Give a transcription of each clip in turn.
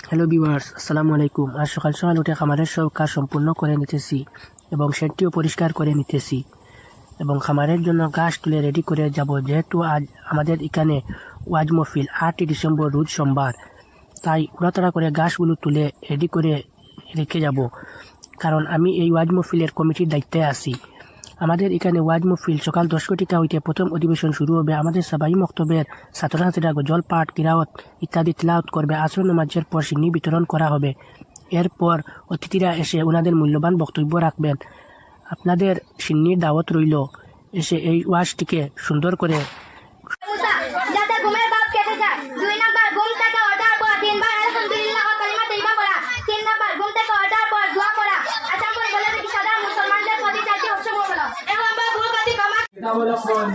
Hello viewers, আসসালামু আলাইকুম। আজ সকাল সকাল উঠে খামারের সব কাজ সম্পূর্ণ করে নিতেছি এবং শেডটিও পরিষ্কার করে নিতেছি এবং খামারের জন্য ঘাস তুলে রেডি করে যাব। যেহেতু আজ আমাদের এখানে ওয়াজ মহফিল 8ই ডিসেম্বর রোজ সোমবার, তাই উড়াতাড়া করে ঘাসগুলো তুলে রেডি করে রেখে যাব, কারণ আমি এই ওয়াজ মহফিলের কমিটির দায়িত্বে আছি। আমাদের এখানে ওয়াজ মহফিল সকাল 10 ঘটিকা হইতে প্রথম অধিবেশন শুরু হবে। আমাদের সবাই মক্তবের ছাত্রছাত্রীরা গজল পাঠ, কিরাওয়াত ইত্যাদি তিলাওয়াত করবে। আসর নামাজের পর সিন্নি বিতরণ করা হবে। এরপর অতিথিরা এসে ওনাদের মূল্যবান বক্তব্য রাখবেন। আপনাদের সিন্নির দাওয়াত রইল, এসে এই ওয়াজটিকে সুন্দর করে যাতে ঘুমের ভাব কেটে যায়। 2 নাম্বার, ঘুম থেকে ওঠার পর 3 বার আলহামদুলিল্লাহ ও কালিমা তৈয়বা পড়া। 3 নাম্বার, ঘুম থেকে ওঠার পর দোয়া করা। আচ্ছা করে বলে দেখি সাধারণ মুসলমানদের প্রতি চারটি অংশ বলো। এবং আমরা ভুল বাতি ক্ষমা। কিতাবুল কোন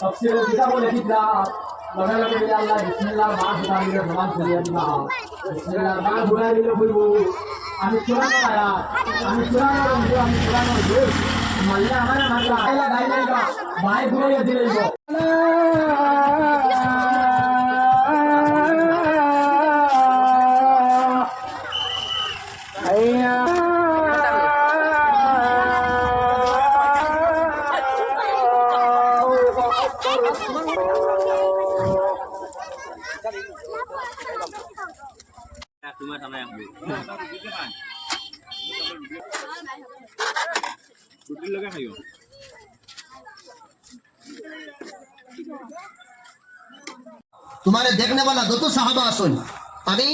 তাফসীর কিতাবুল কিতাব লগে লগে আল্লাহ বিসমিল্লাহ মান ধরে নামাজ পড়িয়া দিবা। বিসমিল্লাহ মান ধরে দিলে বলবো আমি কোরআন আয়াত, আমি কোরআন রঙ্গো, আমি কোরআন রঙ্গো মাল্লা আমার মাল্লা আল্লাহ দাইলেগা ভাই ঘুরে দিলেগো। তোমার সামনে আসবে রুটির লগে খাইও तुम्हारे देखने वाला दो तो साहबा আসুন, আমি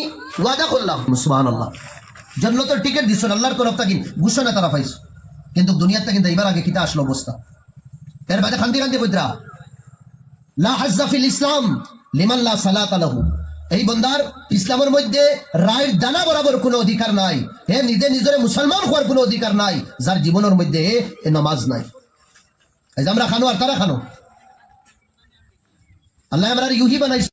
ওয়াদা করলাম সুবহানাল্লাহ জান্নাতের টিকিট দিছেন আল্লাহর তরফ থেকে ঘোষণা তারা পাইছে, কিন্তু দুনিয়াতে কিন্তু এবার আগে কিতা আসলো অবস্থা। এর বাদে খান্তি খান্তি কইরা লা হাজ্জা ফিল ইসলাম লিমান লা সালাত লাহু, এই বন্দার ইসলামের মধ্যে রায়ের দানা বরাবর কোনো অধিকার নাই। হে নিজে নিজরে মুসলমান হওয়ার কোনো অধিকার নাই যার জীবনের মধ্যে নামাজ নাই। এই যে আমরা খানো আর তারা খানো, আল্লাহ আমরা ইউহি বানাইছে।